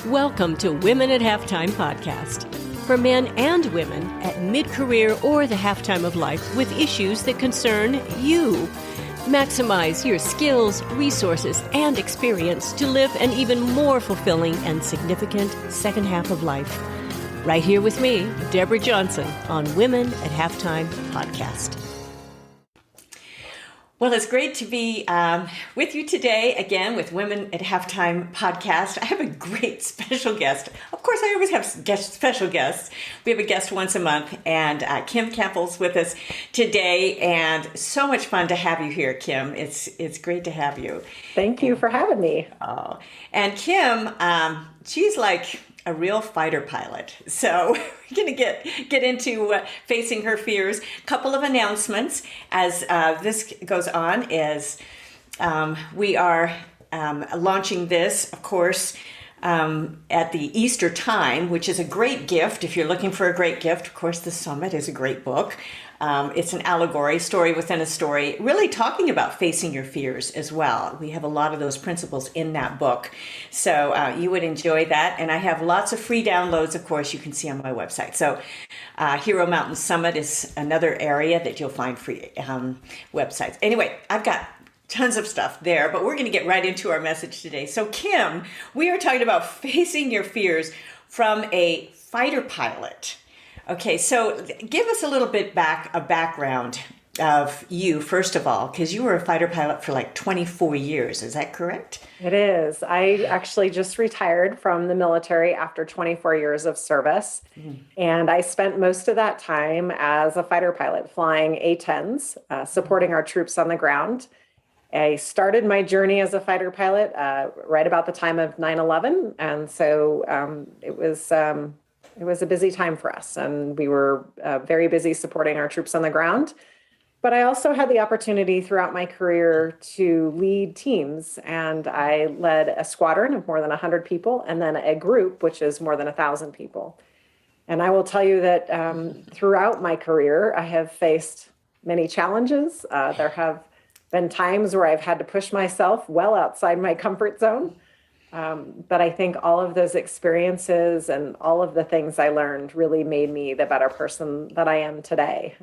Welcome to Women at Halftime podcast. For men and women at mid-career or the halftime of life with issues that concern you. Maximize your skills, resources, and experience to live an even more fulfilling and significant second half of life. Right here with me, Deborah Johnson, on Women at Halftime podcast. Well, it's great to be with you today again with Women at Halftime podcast. I have a great special guest. Of course, I always have special guests. We have a guest once a month, and Kim Campbell's with us today, and so much fun to have you here, Kim. It's great to have you. Thank you for having me. Oh, and Kim, she's like a real fighter pilot. So we're going to get into facing her fears. Couple of announcements as this goes on is we are launching this, of course, at the Easter time, which is a great gift. If you're looking for a great gift, of course, The Summit is a great book. It's an allegory, story within a story, really talking about facing your fears as well. We have a lot of those principles in that book. So you would enjoy that. And I have lots of free downloads, of course, you can see on my website. So Hero Mountain Summit is another area that you'll find free websites. Anyway, I've got tons of stuff there, but we're going to get right into our message today. So Kim, we are talking about facing your fears from a fighter pilot. Okay, so give us a little bit a background of you, first of all, because you were a fighter pilot for like 24 years. Is that correct? It is. I actually just retired from the military after 24 years of service. And I spent most of that time as a fighter pilot flying A-10s, supporting our troops on the ground. I started my journey as a fighter pilot right about the time of 9/11. And so it was a busy time for us, and we were very busy supporting our troops on the ground. But I also had the opportunity throughout my career to lead teams, and I led a squadron of more than 100 people, and then a group, which is more than 1,000 people. And I will tell you that throughout my career, I have faced many challenges. There have been times where I've had to push myself well outside my comfort zone. But I think all of those experiences and all of the things I learned really made me the better person that I am today.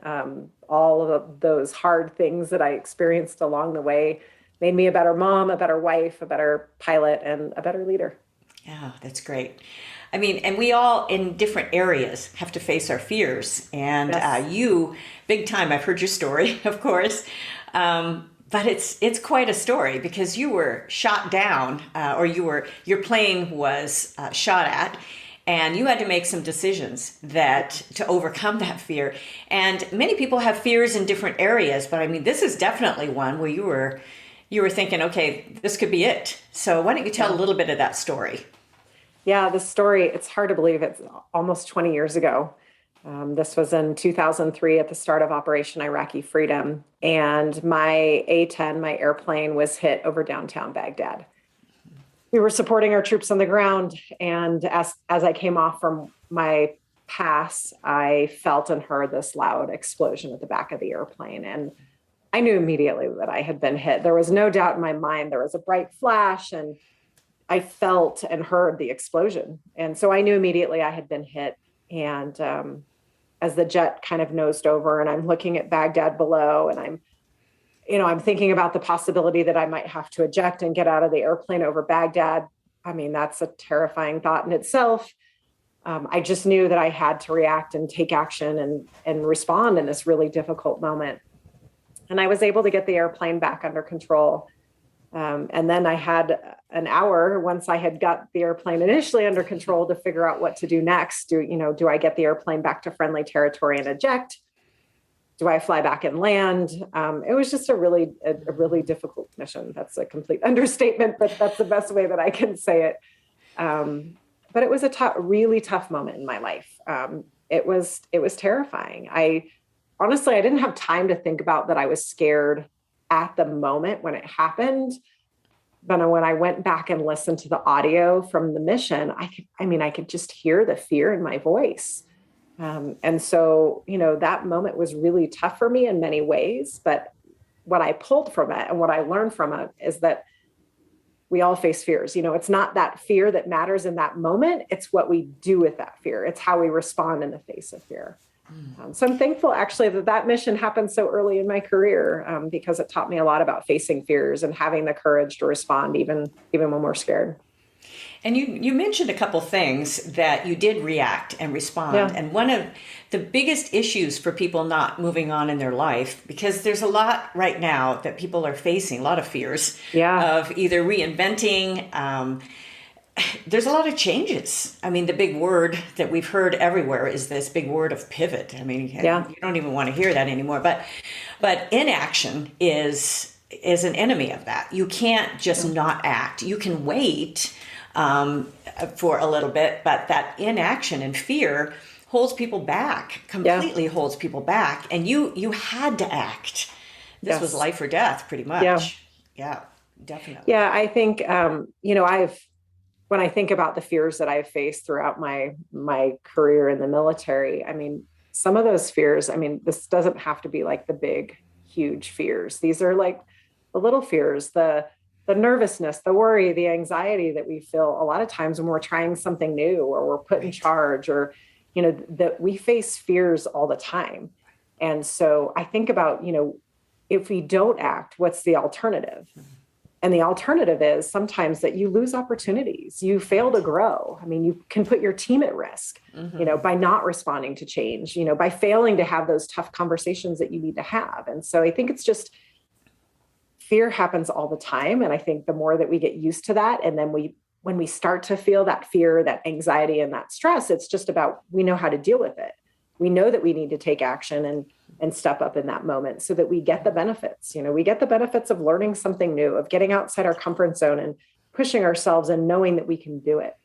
All of those hard things that I experienced along the way made me a better mom, a better wife, a better pilot, and a better leader. Yeah, that's great. I mean, and we all in different areas have to face our fears. And Yes. You, big time, I've heard your story, of course. But it's quite a story because you were shot down, or your plane was shot at, and you had to make some decisions to overcome that fear. And many people have fears in different areas, but I mean, this is definitely one where you were thinking, okay, this could be it. So why don't you tell a little bit of that story? Yeah, the story, it's hard to believe it's almost 20 years ago. This was in 2003 at the start of Operation Iraqi Freedom. And my A-10, my airplane, was hit over downtown Baghdad. We were supporting our troops on the ground. And as I came off from my pass, I felt and heard this loud explosion at the back of the airplane. And I knew immediately that I had been hit. There was no doubt in my mind. There was a bright flash, and I felt and heard the explosion. And so I knew immediately I had been hit. And as the jet kind of nosed over, and I'm looking at Baghdad below, and I'm thinking about the possibility that I might have to eject and get out of the airplane over Baghdad. I mean, that's a terrifying thought in itself. I just knew that I had to react and take action and respond in this really difficult moment. And I was able to get the airplane back under control. And then I had an hour once I had got the airplane initially under control to figure out what to do next. Do I get the airplane back to friendly territory and eject? Do I fly back and land? It was just a really difficult mission. That's a complete understatement, but that's the best way that I can say it. But it was a really tough moment in my life. It was terrifying. Honestly, I didn't have time to think about that I was scared at the moment when it happened. But when I went back and listened to the audio from the mission, I could just hear the fear in my voice. And so, that moment was really tough for me in many ways. But what I pulled from it and what I learned from it is that we all face fears. It's not that fear that matters in that moment. It's what we do with that fear. It's how we respond in the face of fear. So I'm thankful actually that mission happened so early in my career, because it taught me a lot about facing fears and having the courage to respond even when we're scared. And you mentioned a couple things that you did react and respond. Yeah. And one of the biggest issues for people not moving on in their life, because there's a lot right now that people are facing, a lot of fears of either reinventing. There's a lot of changes. I mean, the big word that we've heard everywhere is this big word of pivot. I mean, you don't even want to hear that anymore. But inaction is an enemy of that. You can't just not act. You can wait for a little bit, but that inaction and fear holds people back, completely holds people back. And you had to act. This was life or death, pretty much. Yeah, definitely. Yeah, I think, when I think about the fears that I've faced throughout my career in the military, I mean, some of those fears, I mean, this doesn't have to be like the big, huge fears. These are like the little fears, the nervousness, the worry, the anxiety that we feel a lot of times when we're trying something new or we're put in charge, or, that we face fears all the time. And so I think about, if we don't act, what's the alternative? And the alternative is sometimes that you lose opportunities, you fail to grow. I mean, you can put your team at risk, by not responding to change, by failing to have those tough conversations that you need to have. And so I think it's just fear happens all the time. And I think the more that we get used to that, and then when we start to feel that fear, that anxiety, and that stress, it's just about, we know how to deal with it. We know that we need to take action and step up in that moment so that we get the benefits. We get the benefits of learning something new, of getting outside our comfort zone and pushing ourselves and knowing that we can do it.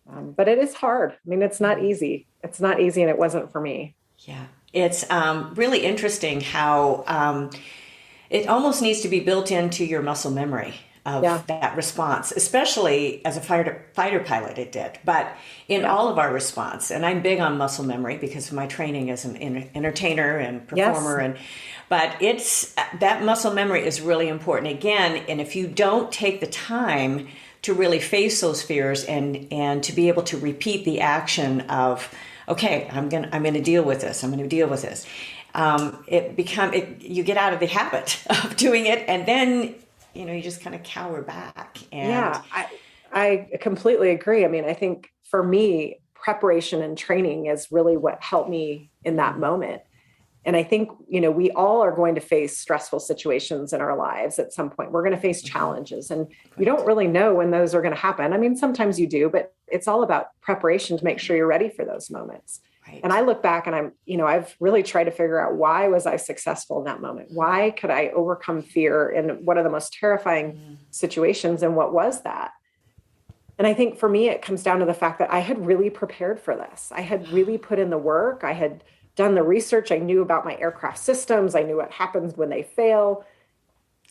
But it is hard. I mean, it's not easy. It's not easy, and it wasn't for me. Yeah. It's really interesting how it almost needs to be built into your muscle memory of that response, especially as a fighter pilot, it did. But in all of our response, and I'm big on muscle memory because of my training as an entertainer and performer, but it's that muscle memory is really important again. And if you don't take the time to really face those fears and to be able to repeat the action of, okay, I'm gonna deal with this. I'm gonna deal with this. You get out of the habit of doing it, and then you just kind of cower back. And I completely agree. I mean, I think for me, preparation and training is really what helped me in that moment. And I think, we all are going to face stressful situations in our lives at some point. We're going to face challenges, and you don't really know when those are going to happen. I mean, sometimes you do, but it's all about preparation to make sure you're ready for those moments. Right. And I look back and I've really tried to figure out, why was I successful in that moment? Why could I overcome fear in one of the most terrifying situations? And what was that? And I think for me, it comes down to the fact that I had really prepared for this. I had really put in the work. I had done the research. I knew about my aircraft systems. I knew what happens when they fail,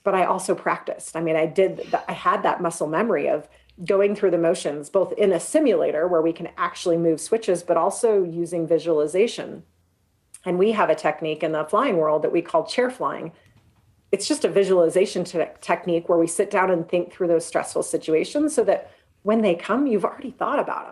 but I also practiced. I mean, I had that muscle memory of going through the motions, both in a simulator where we can actually move switches, but also using visualization. And we have a technique in the flying world that we call chair flying. It's just a visualization technique where we sit down and think through those stressful situations so that when they come, you've already thought about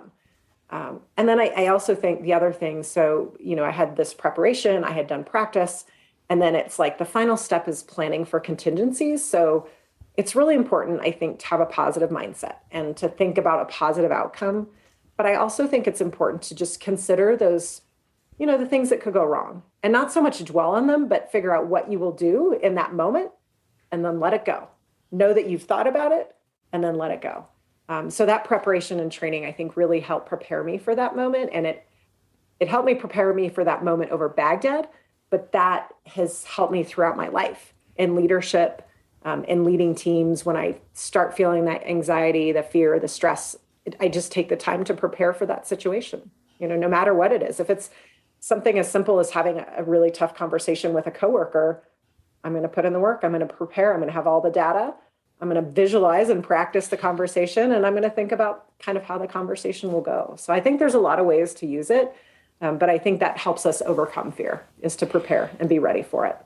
them. And then I also think the other thing, so, I had this preparation, I had done practice, and then it's like the final step is planning for contingencies. So it's really important, I think, to have a positive mindset and to think about a positive outcome. But I also think it's important to just consider those, the things that could go wrong, and not so much dwell on them, but figure out what you will do in that moment and then let it go. Know that you've thought about it and then let it go. So that preparation and training, I think, really helped prepare me for that moment. And it helped me prepare me for that moment over Baghdad, but that has helped me throughout my life in leadership, in leading teams. When I start feeling that anxiety, the fear, the stress, I just take the time to prepare for that situation, no matter what it is. If it's something as simple as having a really tough conversation with a coworker, I'm going to put in the work. I'm going to prepare. I'm going to have all the data. I'm going to visualize and practice the conversation, and I'm going to think about kind of how the conversation will go. So I think there's a lot of ways to use it, but I think that helps us overcome fear, is to prepare and be ready for it.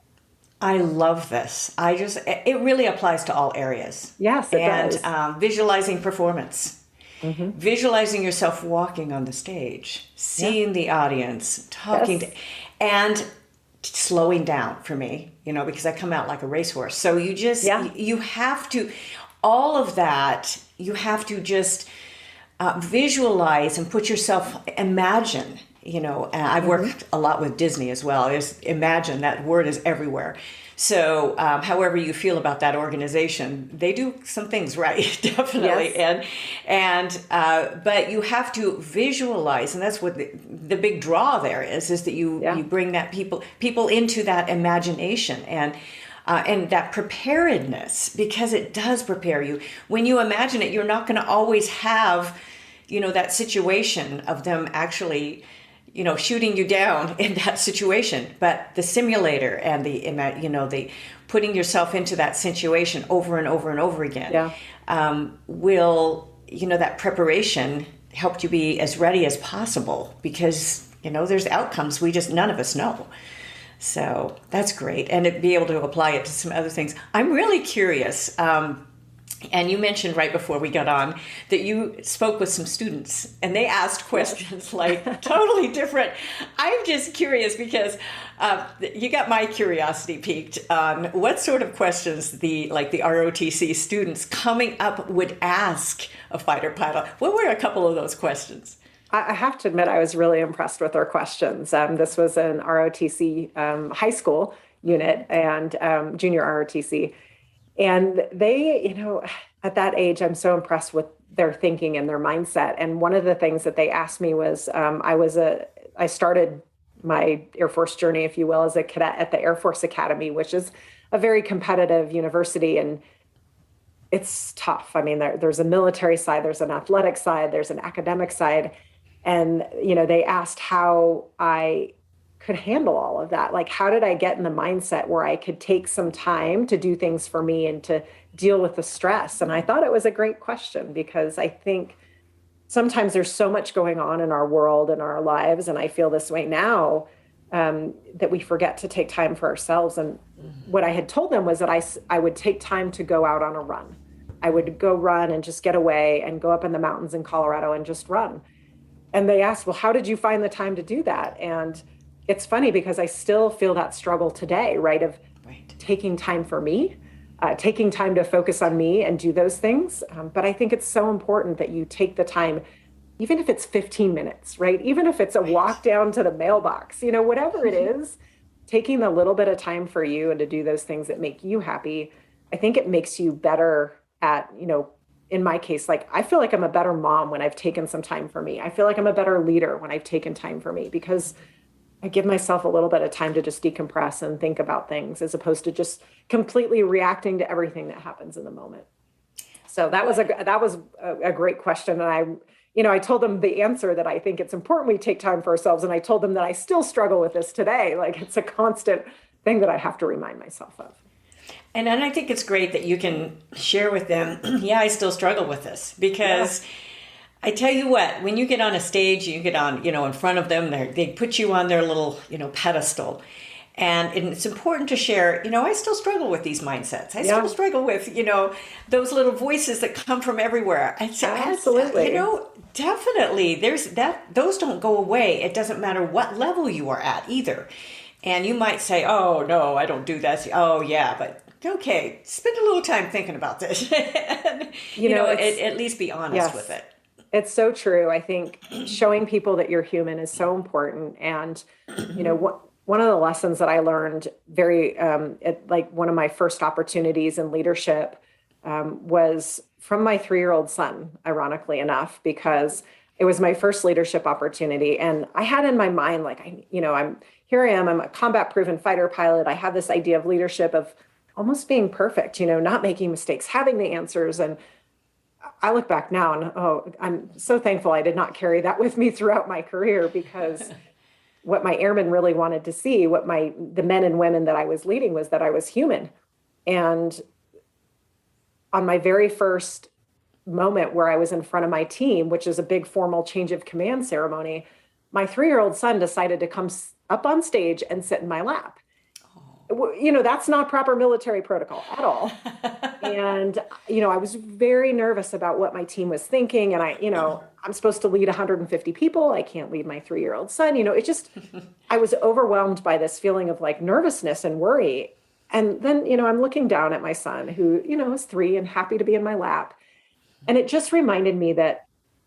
I love this. It really applies to all areas. Yes, it And does. visualizing performance, Hmm. visualizing yourself walking on the stage, Yeah. seeing the audience, Yes. and slowing down for me, because I come out like a racehorse. So Yeah. you have to, all of that, you have to just visualize and put yourself, imagine. I've Hmm. worked a lot with Disney as well. Imagine, that word is everywhere. So, however you feel about that organization, they do some things right, definitely. Yes. But you have to visualize, and that's what the big draw there is that Yeah. you bring that people into that imagination and that preparedness, because it does prepare you. When you imagine it, you're not going to always have, that situation of them actually, shooting you down in that situation. But the simulator and the putting yourself into that situation over and over and over again Yeah. will, that preparation helped you be as ready as possible, because, there's outcomes we just, none of us know. So that's great. And to be able to apply it to some other things. I'm really curious. And you mentioned right before we got on that you spoke with some students and they asked questions like totally different. I'm just curious because you got my curiosity piqued on what sort of questions the ROTC students coming up would ask a fighter pilot. What were a couple of those questions? I have to admit, I was really impressed with their questions. This was an ROTC high school unit and junior ROTC. And they, at that age, I'm so impressed with their thinking and their mindset. And one of the things that they asked me was, I started my Air Force journey, if you will, as a cadet at the Air Force Academy, which is a very competitive university. And it's tough. I mean, there's a military side, there's an athletic side, there's an academic side. And, they asked how I could handle all of that. Like, how did I get in the mindset where I could take some time to do things for me and to deal with the stress? And I thought it was a great question because I think sometimes there's so much going on in our world and our lives. And I feel this way now, that we forget to take time for ourselves. And what I had told them was that I would take time to go out on a run. I would go run and just get away and go up in the mountains in Colorado and just run. And they asked, well, how did you find the time to do that? And it's funny because I still feel that struggle today, right? Of Right. taking time for me, taking time to focus on me and do those things. But I think it's so important that you take the time, even if it's 15 minutes, right? Even if it's a walk down to the mailbox, whatever it is, taking a little bit of time for you and to do those things that make you happy. I think it makes you better at, in my case, like I feel like I'm a better mom when I've taken some time for me. I feel like I'm a better leader when I've taken time for me because I give myself a little bit of time to just decompress and think about things as opposed to just completely reacting to everything that happens in the moment. So that was a great question. And I told them the answer that I think it's important we take time for ourselves. And I told them that I still struggle with this today. Like it's a constant thing that I have to remind myself of. And then I think it's great that you can share with them, yeah, I still struggle with this, because I tell you what, when you get on a stage, you get on, in front of them, they put you on their little, pedestal. And it's important to share, I still struggle with these mindsets. I still struggle with, those little voices that come from everywhere. Absolutely. Definitely. Those don't go away. It doesn't matter what level you are at either. And you might say, oh, no, I don't do that. Oh, yeah, but okay, spend a little time thinking about this. And, at least be honest with it. It's so true. I think showing people that you're human is so important. And, one of the lessons that I learned like one of my first opportunities in leadership was from my 3-year-old son, ironically enough, because it was my first leadership opportunity. And I had in my mind, like, I'm a combat proven fighter pilot. I have this idea of leadership of almost being perfect, not making mistakes, having the answers. And I look back now and, I'm so thankful I did not carry that with me throughout my career because what my airmen really wanted to see, the men and women that I was leading was that I was human. And on my very first moment where I was in front of my team, which is a big formal change of command ceremony, my 3-year-old son decided to come up on stage and sit in my lap. That's not proper military protocol at all. And, I was very nervous about what my team was thinking. And I'm supposed to lead 150 people. I can't lead my 3-year-old son. I was overwhelmed by this feeling of like nervousness and worry. And then, I'm looking down at my son who, is 3 and happy to be in my lap. And it just reminded me that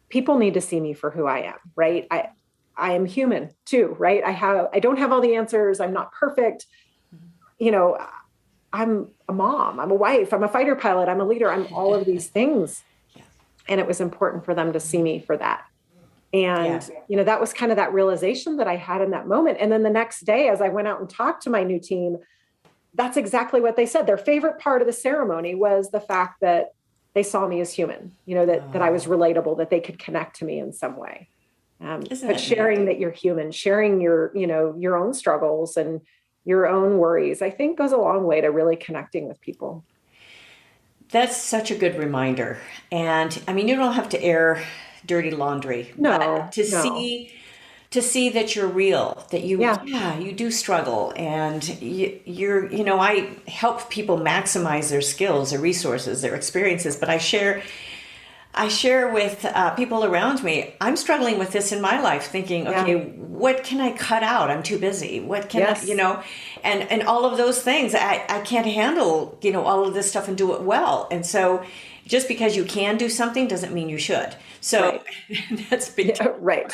people need to see me for who I am, right? I am human too, right? I don't have all the answers. I'm not perfect. I'm a mom, I'm a wife, I'm a fighter pilot, I'm a leader, I'm all of these things. And it was important for them to see me for that. And, that was kind of that realization that I had in that moment. And then the next day, as I went out and talked to my new team, that's exactly what they said. Their favorite part of the ceremony was the fact that they saw me as human, that I was relatable, that they could connect to me in some way. But sharing that you're human, sharing your own struggles and your own worries, I think goes a long way to really connecting with people. That's such a good reminder. And I mean, you don't have to air dirty laundry. No, but to see that you're real, that you do struggle, and I help people maximize their skills, their resources, their experiences, but I share with people around me, I'm struggling with this in my life, thinking, okay, what can I cut out? I'm too busy. What can I, and all of those things, I can't handle, all of this stuff and do it well. And so just because you can do something doesn't mean you should. So that's big. Right.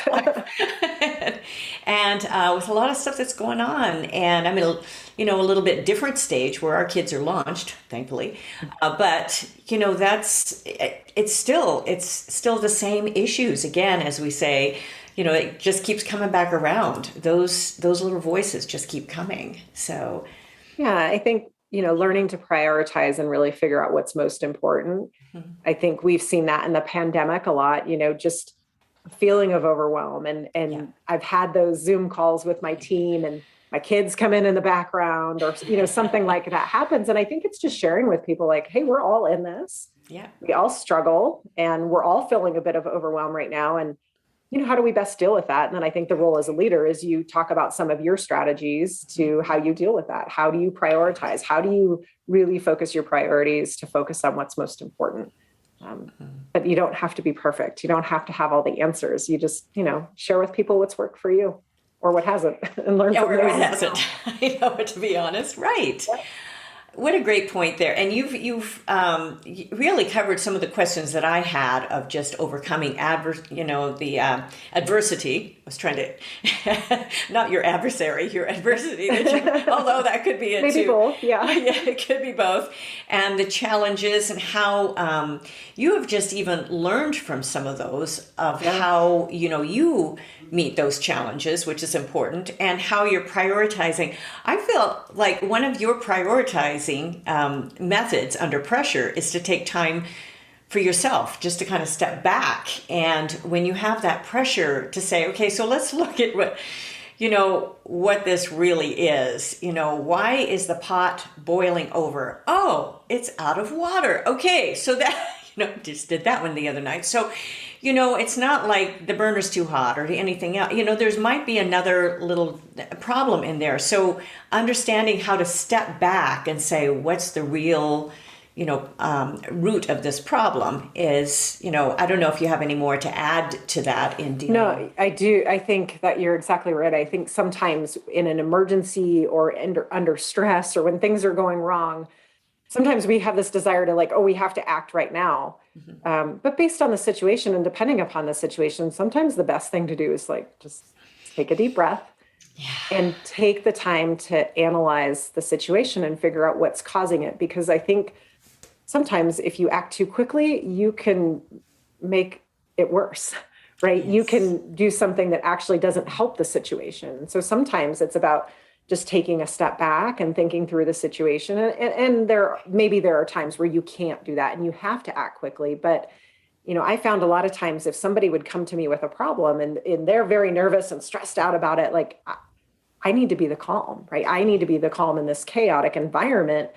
And with a lot of stuff that's going on, and I'm in a little bit different stage where our kids are launched, thankfully. But it's still the same issues again, as we say. It just keeps coming back around. Those little voices just keep coming. So, I think learning to prioritize and really figure out what's most important. Mm-hmm. I think we've seen that in the pandemic a lot. Just a feeling of overwhelm, and I've had those Zoom calls with my team, and my kids come in the background, or something like that happens. And I think it's just sharing with people like, hey, we're all in this. Yeah, we all struggle, and we're all feeling a bit of overwhelm right now. And how do we best deal with that? And then I think the role as a leader is you talk about some of your strategies to how you deal with that. How do you prioritize? How do you really focus your priorities to focus on what's most important? But you don't have to be perfect. You don't have to have all the answers. You just, share with people what's worked for you or what hasn't, and learn from those. Or what hasn't. To be honest. Right. Yeah. What a great point there. And you've really covered some of the questions that I had of just overcoming adversity. I was trying to, not your adversary, your adversity, although that could be it maybe too. Both, yeah. Yeah, it could be both. And the challenges, and how you have just even learned from some of those of how, you meet those challenges, which is important, and how you're prioritizing. I feel like one of your prioritizing methods under pressure is to take time for yourself, just to kind of step back. And when you have that pressure, to say, okay, so let's look at what this really is. Why is the pot boiling over? Oh, it's out of water. Okay, so that, just did that one the other night. So, it's not like the burner's too hot or anything else. There's might be another little problem in there. So understanding how to step back and say, what's the real, root of this problem is, I don't know if you have any more to add to that in dealing. No, I do. I think that you're exactly right. I think sometimes in an emergency or under stress, or when things are going wrong, sometimes we have this desire to we have to act right now. Mm-hmm. But based on the situation and depending upon the situation, sometimes the best thing to do is just take a deep breath and take the time to analyze the situation and figure out what's causing it. Because I think sometimes if you act too quickly, you can make it worse, right? Yes. You can do something that actually doesn't help the situation. So sometimes it's about just taking a step back and thinking through the situation. And there are times where you can't do that and you have to act quickly. But, I found a lot of times if somebody would come to me with a problem and they're very nervous and stressed out about it, I need to be the calm, right? I need to be the calm in this chaotic environment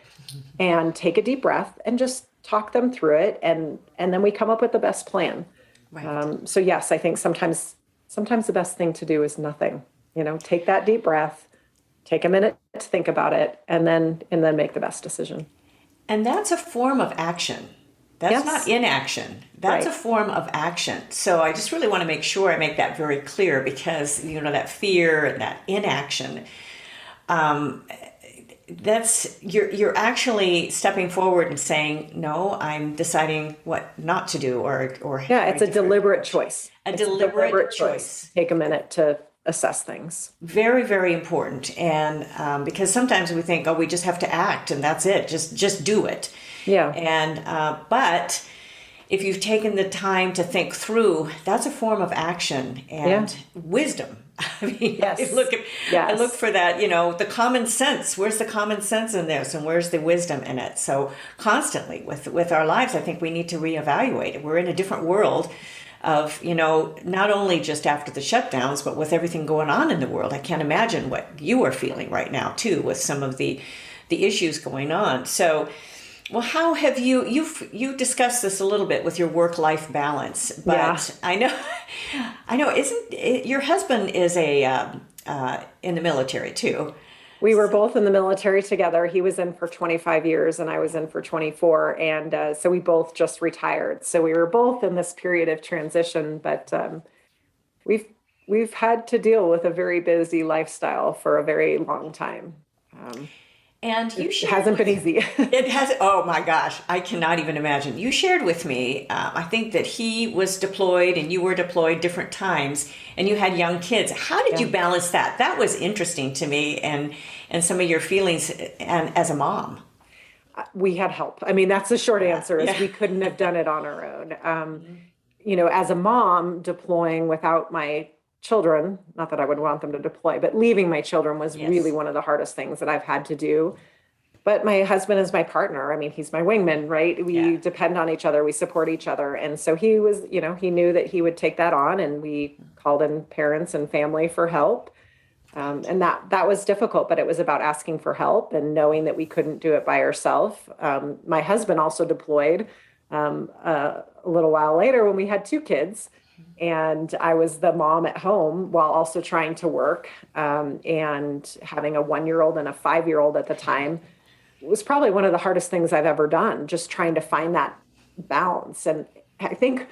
and take a deep breath and just talk them through it. And then we come up with the best plan. Right. So yes, I think sometimes the best thing to do is nothing, take that deep breath, take a minute to think about it, and then make the best decision. And that's a form of action. That's Yes. not inaction. That's Right. a form of action. So I just really want to make sure I make that very clear, because, that fear and that inaction, that's you're actually stepping forward and saying, no, I'm deciding what not to do, or Yeah, it's a deliberate choice. A It's deliberate choice. Take a minute to assess things. Very, very important. And because sometimes we think, oh, we just have to act and that's it. Just do it. Yeah. And but if you've taken the time to think through, that's a form of action and wisdom. I mean, Yes. I look for that, the common sense. Where's the common sense in this, and where's the wisdom in it? So constantly with our lives, I think we need to reevaluate it. We're in a different world of, not only just after the shutdowns, but with everything going on in the world. I can't imagine what you are feeling right now too, with some of the issues going on. So, well, how have you discussed this a little bit with your work-life balance, but yeah. I know, isn't your husband is in the military too? We were both in the military together. He was in for 25 years and I was in for 24. And so we both just retired. So we were both in this period of transition, but we've had to deal with a very busy lifestyle for a very long time. And it hasn't been easy. It has. Oh my gosh, I cannot even imagine. You shared with me, I think that he was deployed and you were deployed different times, and you had young kids. How did you balance that? That was interesting to me, and some of your feelings, and as a mom. We had help. I mean, that's the short answer. Is we couldn't have done it on our own. As a mom deploying without my children, not that I would want them to deploy, but leaving my children was really one of the hardest things that I've had to do. But my husband is my partner. I mean, he's my wingman, right? We depend on each other. We support each other. And so he was, he knew that he would take that on, and we called in parents and family for help. And that was difficult, but it was about asking for help and knowing that we couldn't do it by ourselves. My husband also deployed a little while later when we had 2 kids. And I was the mom at home while also trying to work, and having a 1-year-old and a 5-year-old at the time was probably one of the hardest things I've ever done, just trying to find that balance. And I think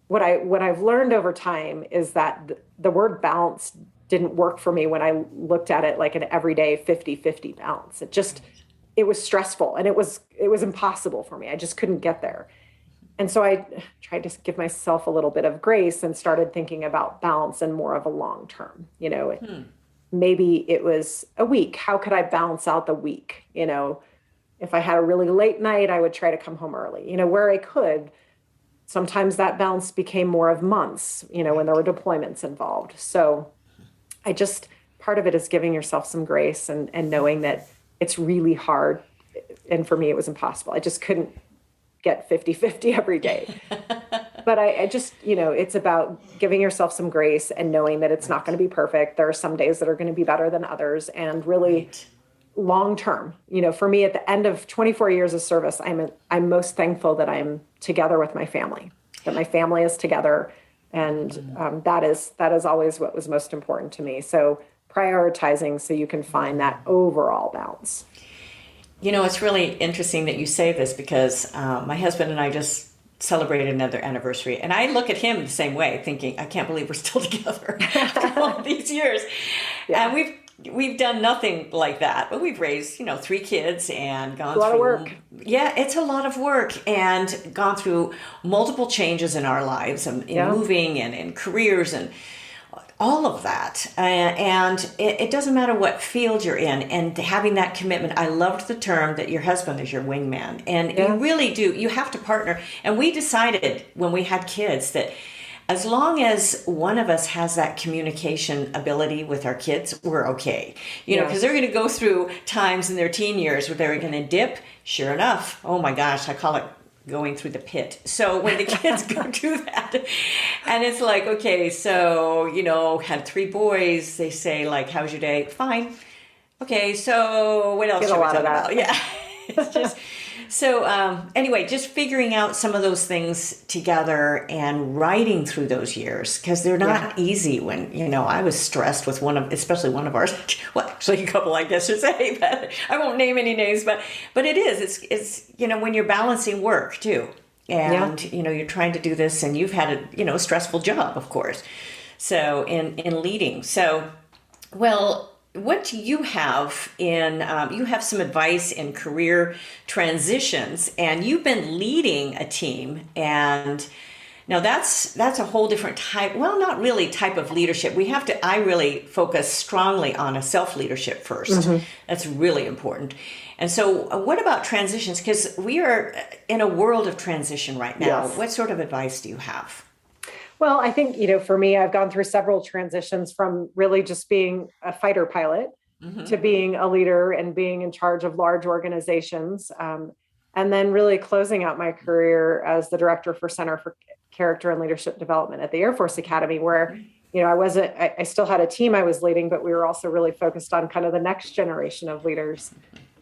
what I've learned over time is that the word balance didn't work for me when I looked at it like an everyday 50-50 balance. It was stressful, and it was impossible for me. I just couldn't get there. And so I tried to give myself a little bit of grace and started thinking about balance and more of a long term. Maybe it was a week. How could I balance out the week? If I had a really late night, I would try to come home early, where I could. Sometimes that balance became more of months, when there were deployments involved. So part of it is giving yourself some grace and knowing that it's really hard. And for me, it was impossible. I just couldn't get 50-50 every day. But I just, it's about giving yourself some grace and knowing that it's not going to be perfect. There are some days that are going to be better than others, and really long term, for me at the end of 24 years of service, I'm most thankful that I'm together with my family, that my family is together. And that is always what was most important to me. So prioritizing so you can find that overall balance. It's really interesting that you say this, because my husband and I just celebrated another anniversary, and I look at him the same way, thinking, I can't believe we're still together after all these years. Yeah. And we've done nothing like that, but we've raised 3 kids and gone through a lot of work. Yeah, it's a lot of work, and gone through multiple changes in our lives, and in moving and in careers and all of that. And it doesn't matter what field you're in, and having that commitment. I loved the term that your husband is your wingman. And you really do. You have to partner. And we decided when we had kids that as long as one of us has that communication ability with our kids, we're okay. Because they're going to go through times in their teen years where they're going to dip. Sure enough, oh my gosh, I call it going through the pit. So when the kids go do that, and it's like, okay, so, had 3 boys, they say, like, how's your day? Fine. Okay, so what else should we talk about? Yeah. It's just, So anyway, just figuring out some of those things together and writing through those years, because they're not easy. When, I was stressed with especially one of ours, well, actually a couple, I guess you'd say, but I won't name any names, but it is, it's when you're balancing work too. And, you're trying to do this, and you've had a stressful job, of course. So in leading. So, well, what do you have you have some advice in career transitions, and you've been leading a team, and now that's a whole different type, well, not really type of leadership. I really focus strongly on a self-leadership first. That's really important. And so what about transitions? Because we are in a world of transition right now. Yes. What sort of advice do you have? Well, I think, for me, I've gone through several transitions from really just being a fighter pilot to being a leader and being in charge of large organizations. And then really closing out my career as the director for Center for Character and Leadership Development at the Air Force Academy, where, I still had a team I was leading, but we were also really focused on kind of the next generation of leaders.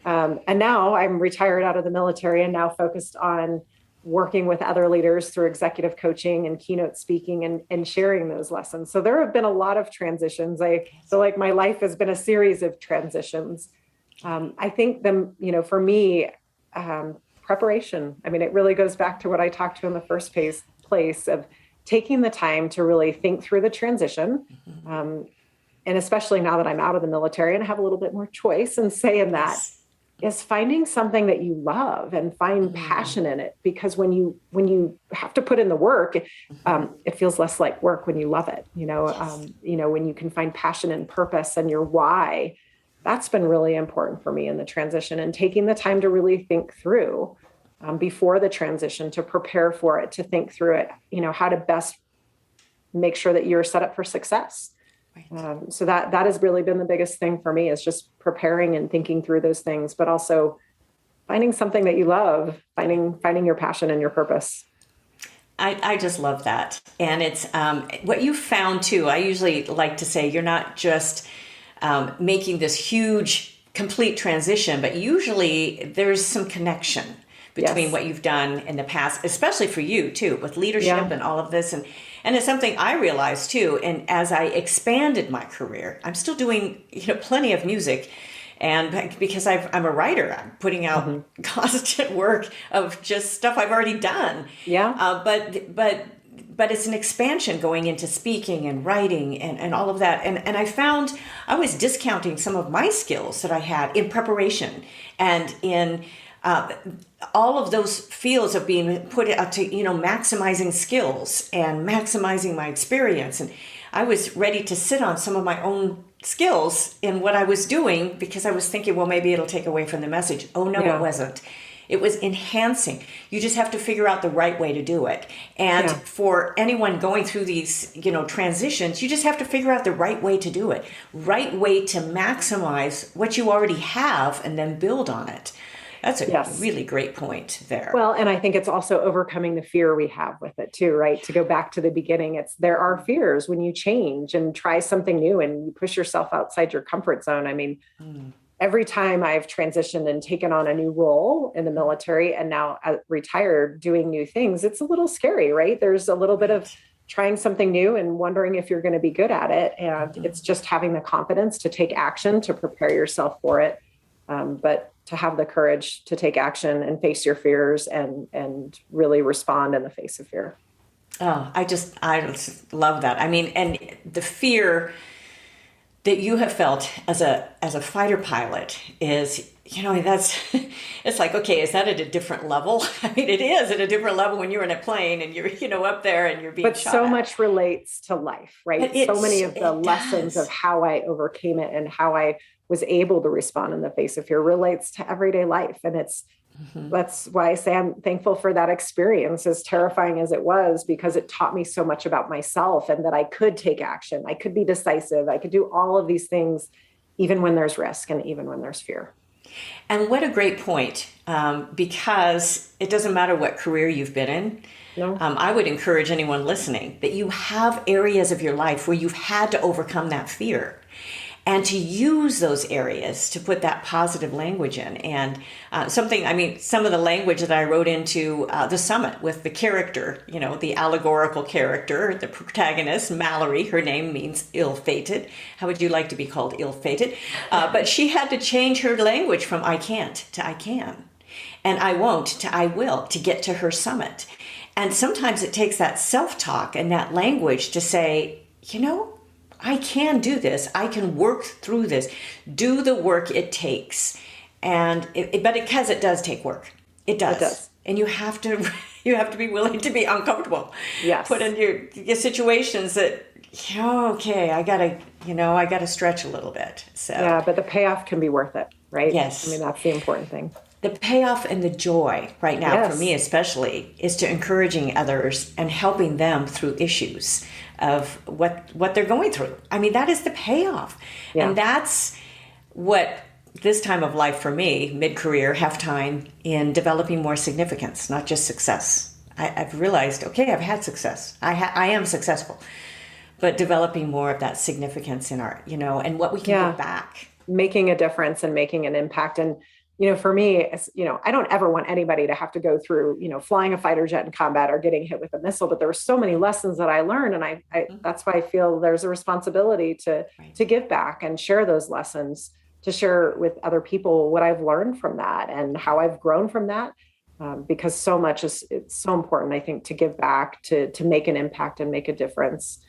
And now I'm retired out of the military and now focused on working with other leaders through executive coaching and keynote speaking and sharing those lessons. So there have been a lot of transitions. I feel like my life has been a series of transitions. I think for me, preparation. I mean, it really goes back to what I talked to in the first place of taking the time to really think through the transition. And especially now that I'm out of the military and I have a little bit more choice and say in that, is finding something that you love and find passion in it. Because when you have to put in the work, it feels less like work when you love it. When you can find passion and purpose and your why, that's been really important for me in the transition, and taking the time to really think through before the transition, to prepare for it, to think through it, how to best make sure that you're set up for success. Right. So that has really been the biggest thing for me, is just preparing and thinking through those things, but also finding something that you love, finding your passion and your purpose. I just love that. And it's what you found too. I usually like to say you're not just making this huge, complete transition, but usually there's some connection between what you've done in the past, especially for you too, with leadership and all of this. And it's something I realized too. And as I expanded my career, I'm still doing, plenty of music. And because I'm a writer, I'm putting out constant work of just stuff I've already done. Yeah. But it's an expansion going into speaking and writing and all of that. And I found I was discounting some of my skills that I had in preparation and in all of those fields of being put out to, maximizing skills and maximizing my experience. And I was ready to sit on some of my own skills in what I was doing, because I was thinking, well, maybe it'll take away from the message. Oh, no, it wasn't. It was enhancing. You just have to figure out the right way to do it. And for anyone going through these, transitions, you just have to figure out the right way to do it, right way to maximize what you already have and then build on it. That's a really great point there. Well, and I think it's also overcoming the fear we have with it too, right? To go back to the beginning, there are fears when you change and try something new and you push yourself outside your comfort zone. I mean, every time I've transitioned and taken on a new role in the military and now retired doing new things, it's a little scary, right? There's a little bit of trying something new and wondering if you're going to be good at it. And it's just having the confidence to take action, to prepare yourself for it. But to have the courage to take action and face your fears and really respond in the face of fear. Oh, I just love that. I mean, and the fear that you have felt as a fighter pilot is, that's, it's like, okay, is that at a different level? I mean, it is at a different level when you're in a plane and you're, up there and you're being shot so at. much relates to life, right? So many of the lessons of how I overcame it and how I was able to respond in the face of fear relates to everyday life. And that's why I say I'm thankful for that experience, as terrifying as it was, because it taught me so much about myself and that I could take action. I could be decisive. I could do all of these things, even when there's risk and even when there's fear. And what a great point, because it doesn't matter what career you've been in. No. I would encourage anyone listening that you have areas of your life where you've had to overcome that fear. and to use those areas to put that positive language in. And some of the language that I wrote into the summit with the character, the allegorical character, the protagonist, Mallory, her name means ill-fated. How would you like to be called ill-fated? But she had to change her language from I can't to I can, and I won't to I will, to get to her summit. And sometimes it takes that self-talk and that language to say, I can do this. I can work through this. Do the work it takes. And because it does take work. It does. It does. And you have to be willing to be uncomfortable. Yes. Put in your situations that, okay, I gotta stretch a little bit. So yeah, but the payoff can be worth it, right? Yes. I mean, that's the important thing. The payoff and the joy right now, Yes. for me especially, is to encouraging others and helping them through issues of what they're going through. I mean, that is the payoff. Yeah. And that's what this time of life for me, mid-career, half-time, in developing more significance, not just success. I've realized, okay, I've had success. I am successful. But developing more of that significance in our, and what we can give back. Making a difference and making an impact. And for me, I don't ever want anybody to have to go through, flying a fighter jet in combat or getting hit with a missile. But there were so many lessons that I learned, and I that's why I feel there's a responsibility to give back and share those lessons, to share with other people what I've learned from that and how I've grown from that. Because so much it's so important, I think, to give back, to make an impact and make a difference.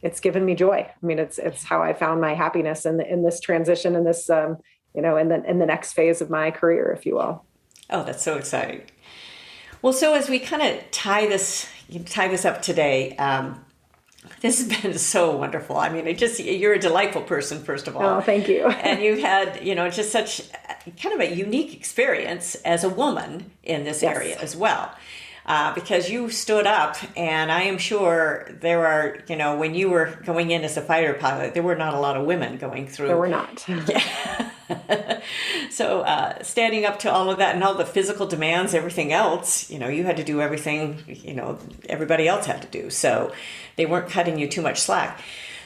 It's given me joy. I mean, it's how I found my happiness in this transition, in this in the next phase of my career, if you will. Oh, that's so exciting. Well, so as we kind of tie this up today, this has been so wonderful. I mean, you're a delightful person, first of all. Oh, thank you. And you've had, just such kind of a unique experience as a woman in this area as well. Because you stood up, and I am sure there are, when you were going in as a fighter pilot, there were not a lot of women going through. There were not. So standing up to all of that and all the physical demands, everything else, you had to do everything, everybody else had to do. So they weren't cutting you too much slack.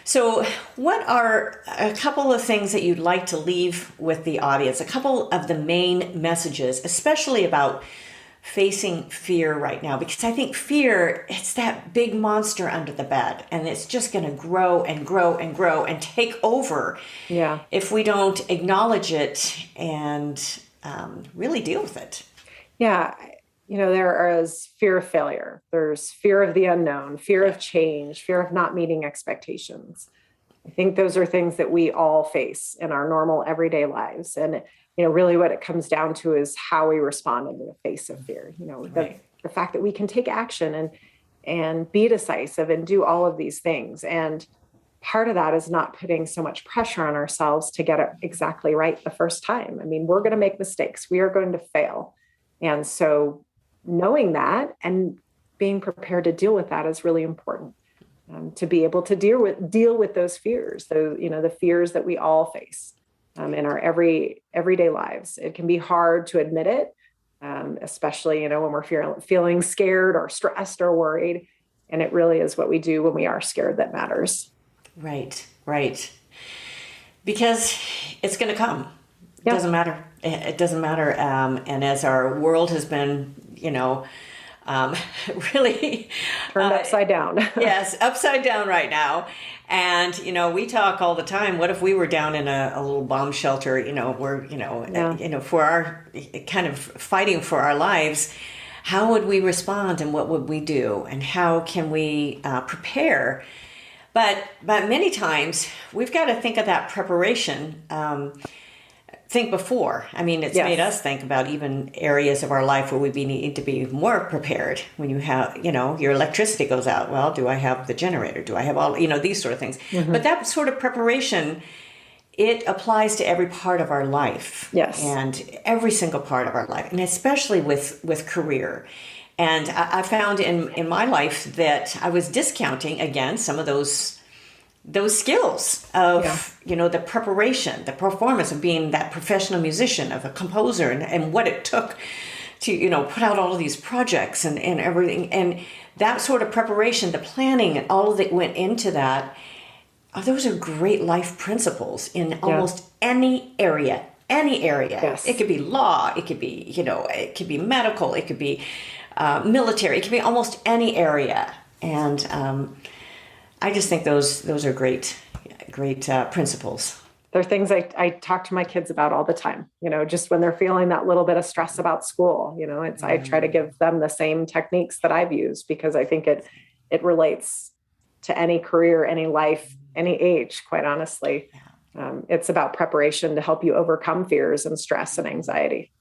So what are a couple of things that you'd like to leave with the audience, a couple of the main messages, especially about facing fear right now? Because I think fear, it's that big monster under the bed, and it's just going to grow and grow and grow and take over if we don't acknowledge it and really deal with it. Yeah. There is fear of failure. There's fear of the unknown, fear of change, fear of not meeting expectations. I think those are things that we all face in our normal everyday lives. And really what it comes down to is how we respond in the face of fear. The fact that we can take action and be decisive and do all of these things. And part of that is not putting so much pressure on ourselves to get it exactly right the first time. I mean, we're going to make mistakes. We are going to fail. And so knowing that and being prepared to deal with that is really important. To be able to deal with those fears, the fears that we all face. In our everyday lives. It can be hard to admit it, especially, when we're feeling scared or stressed or worried. And it really is what we do when we are scared that matters. Right. Because it's going to come. It doesn't matter. It doesn't matter. And as our world has been, really turned upside down. Yes, upside down right now. And, we talk all the time. What if we were down in a little bomb shelter, for our kind of fighting for our lives? How would we respond, and what would we do? And how can we prepare? But many times we've got to think of that preparation. Think before. I mean, it's made us think about even areas of our life where we need to be more prepared. When you have, your electricity goes out. Well, do I have the generator? Do I have all, these sort of things? Mm-hmm. But that sort of preparation, it applies to every part of our life. Yes. And every single part of our life, and especially with career. And I found in my life that I was discounting, again, some of those skills of, the preparation, the performance of being that professional musician, of a composer, and what it took to, put out all of these projects and everything. And that sort of preparation, the planning, and all that went into that, those are great life principles in almost any area. Any area. Yes. It could be law. It could be, it could be medical. It could be military. It could be almost any area. And I just think those are great principles. They're things I talk to my kids about all the time, just when they're feeling that little bit of stress about school, I try to give them the same techniques that I've used, because I think it relates to any career, any life, any age, quite honestly. It's about preparation to help you overcome fears and stress and anxiety.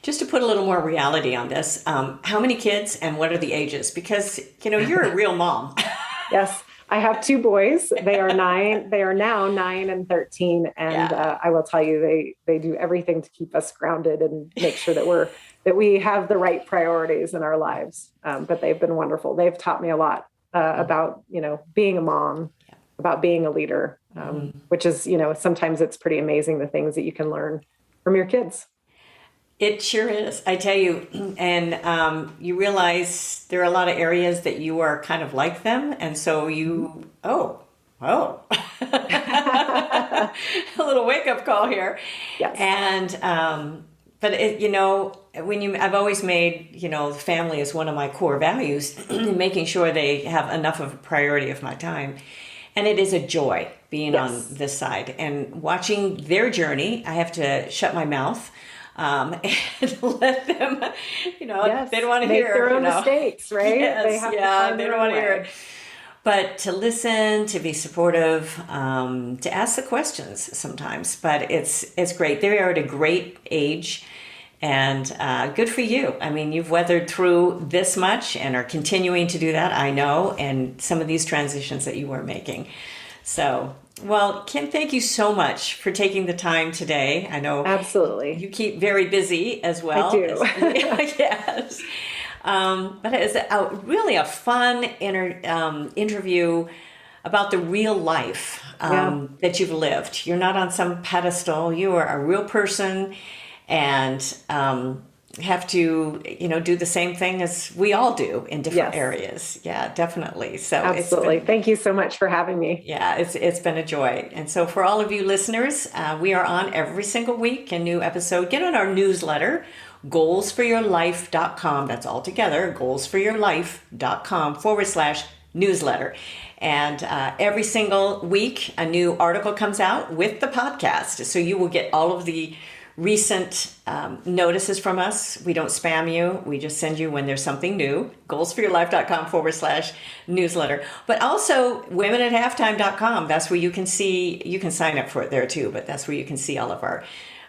Just to put a little more reality on this, how many kids and what are the ages? Because, you're a real mom. Yes. I have 2 boys. They are now 9 and 13. And I will tell you, they do everything to keep us grounded and make sure that we have the right priorities in our lives. But they've been wonderful. They've taught me a lot about, being a mom, about being a leader, which is, sometimes it's pretty amazing the things that you can learn from your kids. It sure is, I tell you. And you realize there are a lot of areas that you are kind of like them. And so a little wake-up call here. Yes. And, but I've always made, the family is one of my core values, making sure they have enough of a priority of my time. And it is a joy being on this side and watching their journey. I have to shut my mouth. And let them, they don't want to make hear their own mistakes, right? Yes, they don't want to hear it. But to listen, to be supportive, to ask the questions sometimes. But it's great. They are at a great age, and good for you. I mean, you've weathered through this much and are continuing to do that, I know, and some of these transitions that you were making. So, well, Kim, thank you so much for taking the time today. I know absolutely you keep very busy as well. I do. Yes. But it's really a fun interview about the real life that you've lived. You're not on some pedestal. You are a real person, and have to do the same thing as we all do in different areas. Yeah, definitely. So absolutely. Thank you so much for having me. Yeah, it's been a joy. And so for all of you listeners, we are on every single week, a new episode. Get on our newsletter, goalsforyourlife.com. That's all together, goalsforyourlife.com/newsletter. And every single week, a new article comes out with the podcast. So you will get all of the recent notices from us. We don't spam you. We just send you when there's something new. goalsforyourlife.com/newsletter. But also womenathalftime.com. That's where you can sign up for it there too, but that's where you can see all of our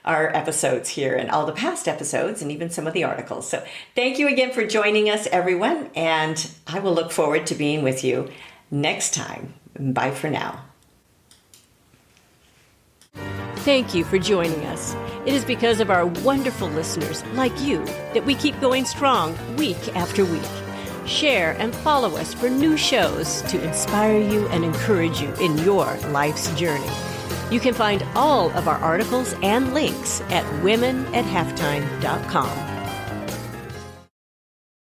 episodes here and all the past episodes and even some of the articles. So thank you again for joining us, everyone. And I will look forward to being with you next time. Bye for now. Thank you for joining us. It is because of our wonderful listeners like you that we keep going strong week after week. Share and follow us for new shows to inspire you and encourage you in your life's journey. You can find all of our articles and links at womenathalftime.com.